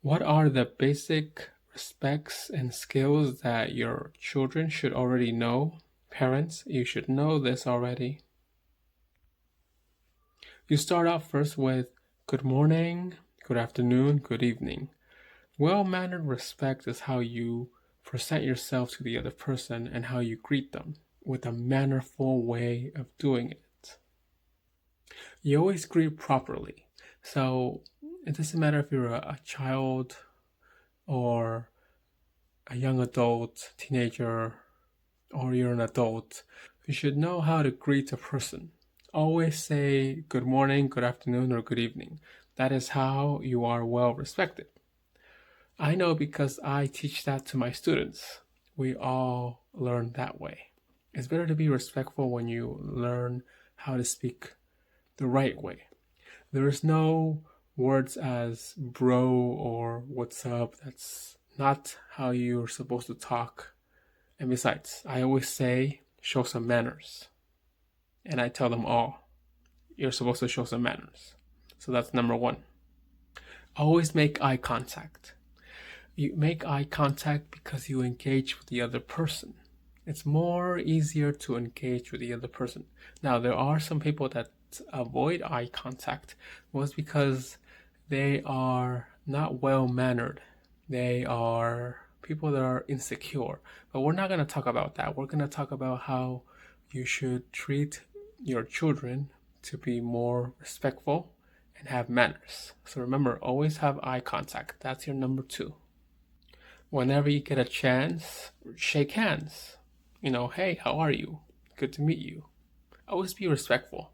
What are the basic respects and skills that your children should already know? Parents, you should know this already. You start off first with good morning, good afternoon, good evening. Well-mannered respect is how you present yourself to the other person and how you greet them with a mannerful way of doing it. You always greet properly. So it doesn't matter if you're a child or a young adult, teenager, or you're an adult. You should know how to greet a person. Always say good morning, good afternoon, or good evening. That is how you are well respected. I know because I teach that to my students. We all learn that way. It's better to be respectful when you learn how to speak the right way. There is no words as bro or what's up. That's not how you're supposed to talk. And besides, I always say, show some manners. And I tell them all, you're supposed to show some manners. So that's number one. Always make eye contact. You make eye contact because you engage with the other person. It's more easier to engage with the other person. Now, there are some people that avoid eye contact was because they are not well mannered. They are people that are insecure. But we're not going to talk about that. We're going to talk about how you should treat your children to be more respectful and have manners. So remember, always have eye contact. That's your number two. Whenever you get a chance, shake hands. Hey, how are you? Good to meet you. Always be respectful.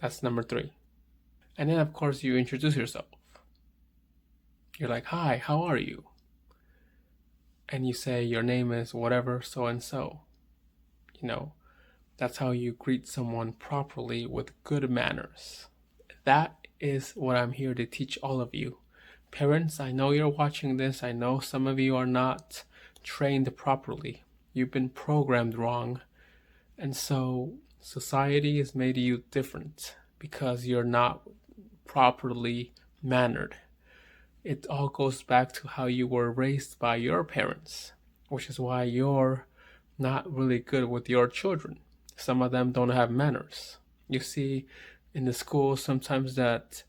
That's number three. And then, of course, you introduce yourself. You're like, hi, how are you? And you say your name is whatever, so and so. That's how you greet someone properly with good manners. That is what I'm here to teach all of you. Parents, I know you're watching this. I know some of you are not trained properly. You've been programmed wrong. And so society has made you different because you're not properly mannered. It all goes back to how you were raised by your parents, which is why you're not really good with your children. Some of them don't have manners. You see in the school sometimes that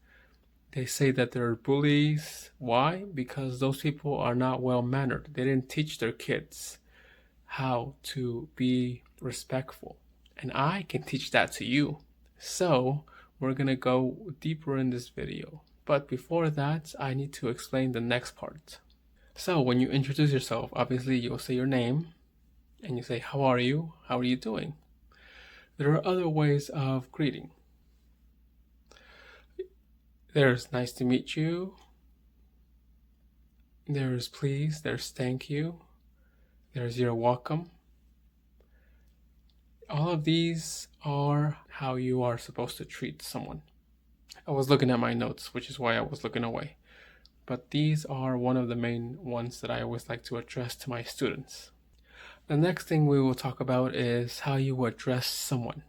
they say that they're bullies. Why? Because those people are not well mannered. They didn't teach their kids how to be respectful. And I can teach that to you. So we're going to go deeper in this video. But before that, I need to explain the next part. So when you introduce yourself, obviously you'll say your name and you say, how are you? How are you doing? There are other ways of greeting. There's nice to meet you. There's please. There's thank you. There's you're welcome. All of these are how you are supposed to treat someone. I was looking at my notes, which is why I was looking away. But these are one of the main ones that I always like to address to my students. The next thing we will talk about is how you address someone.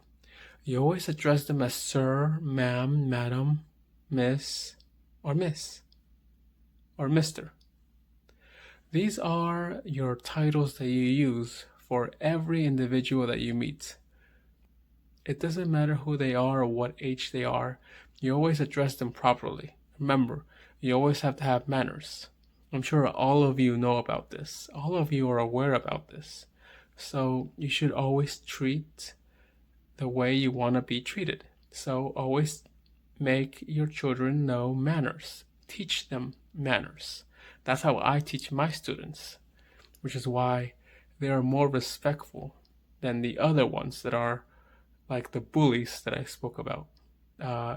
You always address them as sir, ma'am, madam, miss, or miss, or mister. These are your titles that you use for every individual that you meet. It doesn't matter who they are or what age they are. You always address them properly. Remember, you always have to have manners. I'm sure all of you know about this. All of you are aware about this. So you should always treat the way you want to be treated. So always make your children know manners. Teach them manners. That's how I teach my students, which is why they are more respectful than the other ones that are like the bullies that I spoke about.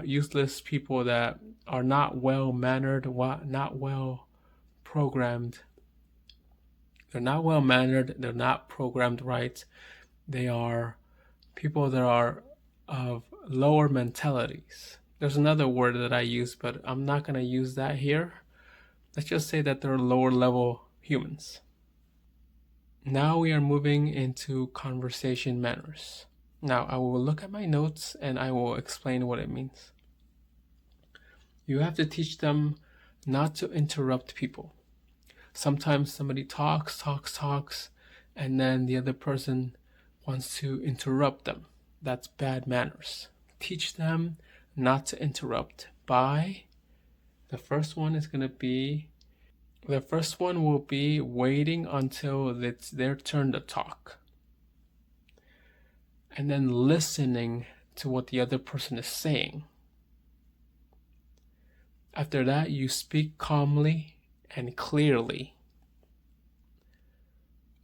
Useless people that are not well mannered, not well programmed. They're not well mannered, they're not programmed right. They are people that are of lower mentalities. There's another word that I use, but I'm not going to use that here. Let's just say that they're lower level humans. Now we are moving into conversation manners. Now I will look at my notes and I will explain what it means. You have to teach them not to interrupt people. Sometimes somebody talks, and then the other person wants to interrupt them. That's bad manners. Teach them not to interrupt by the first one will be waiting until it's their turn to talk. And then listening to what the other person is saying. After that, you speak calmly and clearly.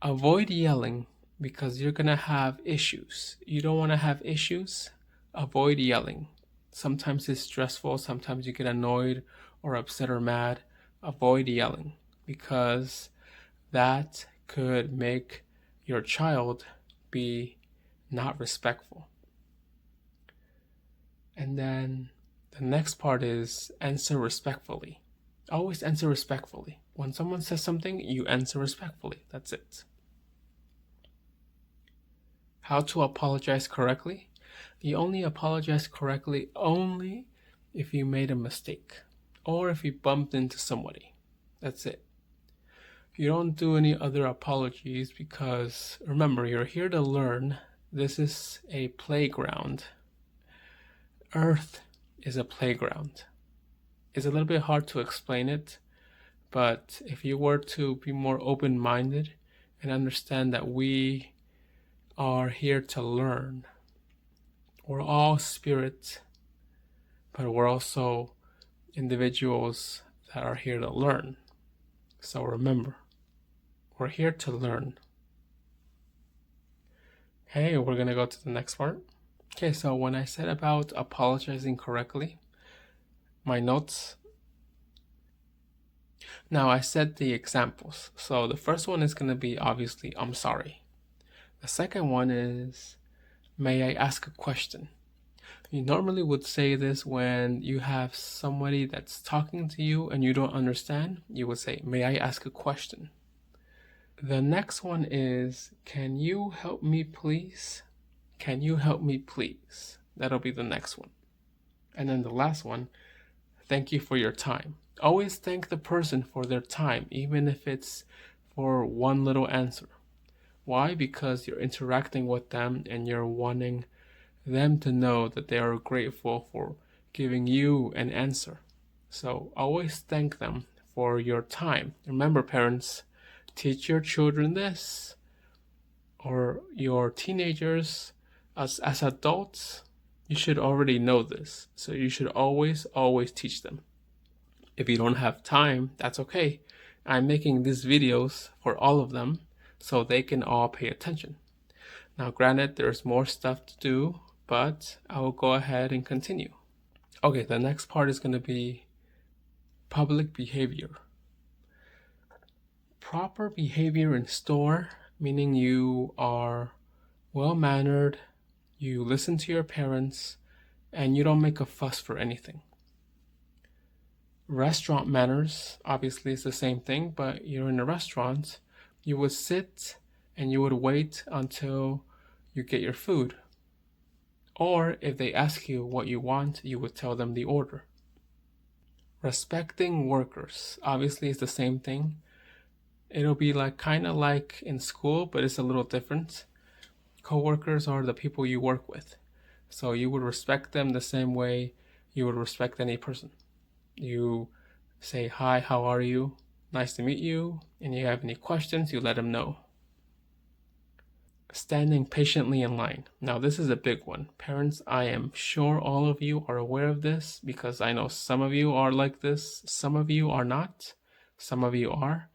Avoid yelling because you're going to have issues. You don't want to have issues? Avoid yelling. Sometimes it's stressful, sometimes you get annoyed or upset or mad. Avoid yelling because that could make your child be not respectful. And then the next part is answer respectfully. Always answer respectfully. When someone says something, you answer respectfully. That's it. How to apologize correctly? You only apologize correctly only if you made a mistake or if you bumped into somebody. That's it. You don't do any other apologies because remember, you're here to learn. This is a playground. Earth is a playground. It's a little bit hard to explain it, but if you were to be more open-minded and understand that we are here to learn, we're all spirits, but we're also individuals that are here to learn. So remember, we're here to learn. Okay, we're gonna go to the next part. Okay, so when I said about apologizing correctly, my notes. Now I said the examples. So the first one is gonna be obviously, I'm sorry. The second one is, may I ask a question? You normally would say this when you have somebody that's talking to you and you don't understand. You would say, may I ask a question? The next one is, can you help me please? Can you help me please? That'll be the next one. And then the last one, thank you for your time. Always thank the person for their time, even if it's for one little answer. Why? Because you're interacting with them and you're wanting them to know that they are grateful for giving you an answer. So always thank them for your time. Remember, parents, teach your children this, or your teenagers. As adults, you should already know this. So you should always teach them. If you don't have time, that's okay. I'm making these videos for all of them so they can all pay attention. Now, granted, there's more stuff to do, but I will go ahead and continue. Okay, the next part is going to be public behavior. Proper behavior in store, meaning you are well-mannered, you listen to your parents, and you don't make a fuss for anything. Restaurant manners, obviously it's the same thing, but you're in a restaurant, you would sit and you would wait until you get your food. Or if they ask you what you want, you would tell them the order. Respecting workers, obviously it's the same thing. It'll be kind of like in school, but it's a little different. Coworkers are the people you work with. So you would respect them the same way you would respect any person. You say, hi, how are you? Nice to meet you. And if you have any questions, you let them know. Standing patiently in line. Now this is a big one. Parents, I am sure all of you are aware of this because I know some of you are like this. Some of you are not. Some of you are.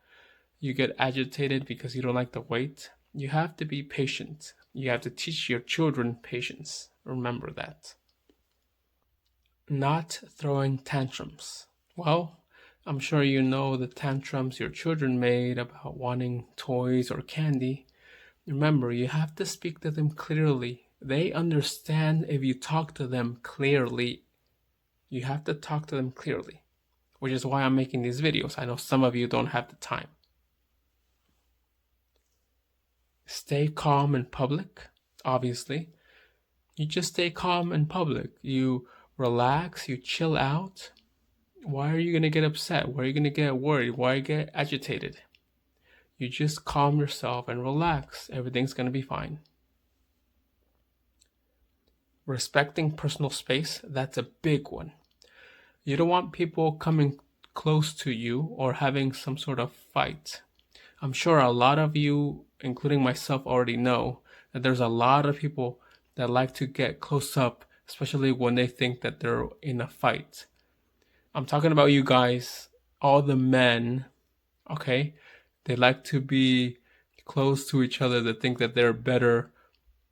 You get agitated because you don't like the wait. You have to be patient. You have to teach your children patience. Remember that. Not throwing tantrums. Well, I'm sure you know the tantrums your children made about wanting toys or candy. Remember, you have to speak to them clearly. They understand if you talk to them clearly. You have to talk to them clearly, which is why I'm making these videos. I know some of you don't have the time. Stay calm in public, obviously. You just stay calm in public. You relax, you chill out. Why are you going to get upset? Why are you going to get worried? Why you get agitated? You just calm yourself and relax. Everything's going to be fine. Respecting personal space, that's a big one. You don't want people coming close to you or having some sort of fight. I'm sure a lot of you, including myself, already know that there's a lot of people that like to get close up, especially when they think that they're in a fight. I'm talking about you guys, all the men, okay? They like to be close to each other. They think that they're better.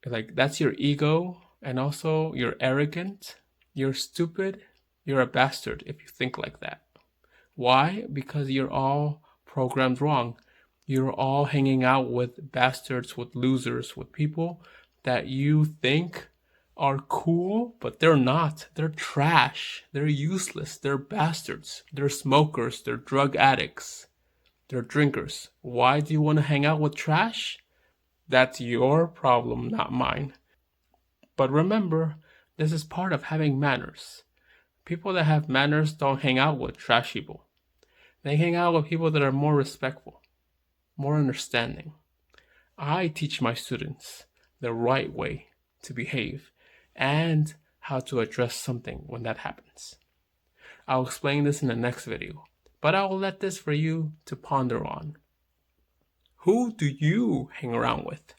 Like, that's your ego. And also, you're arrogant. You're stupid. You're a bastard if you think like that. Why? Because you're all programmed wrong. You're all hanging out with bastards, with losers, with people that you think are cool, but they're not. They're trash. They're useless. They're bastards. They're smokers. They're drug addicts. They're drinkers. Why do you want to hang out with trash? That's your problem, not mine. But remember, this is part of having manners. People that have manners don't hang out with trash people. They hang out with people that are more respectful, more understanding. I teach my students the right way to behave and how to address something when that happens. I'll explain this in the next video, but I will let this for you to ponder on. Who do you hang around with?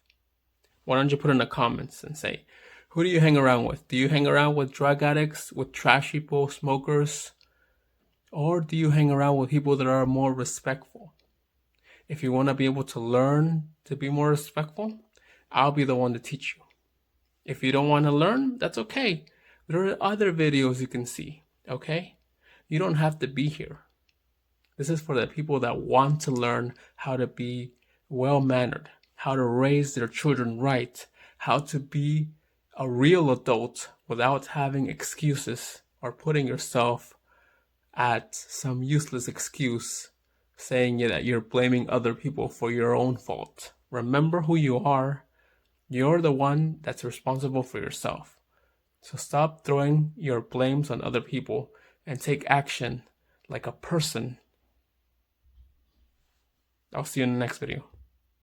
Why don't you put in the comments and say, who do you hang around with? Do you hang around with drug addicts, with trash people, smokers? Or do you hang around with people that are more respectful? If you want to be able to learn to be more respectful, I'll be the one to teach you. If you don't want to learn, that's okay. There are other videos you can see, okay? You don't have to be here. This is for the people that want to learn how to be well-mannered, how to raise their children right, how to be a real adult without having excuses or putting yourself at some useless excuse saying that you're blaming other people for your own fault. Remember who you are. You're the one that's responsible for yourself. So stop throwing your blames on other people and take action like a person. I'll see you in the next video.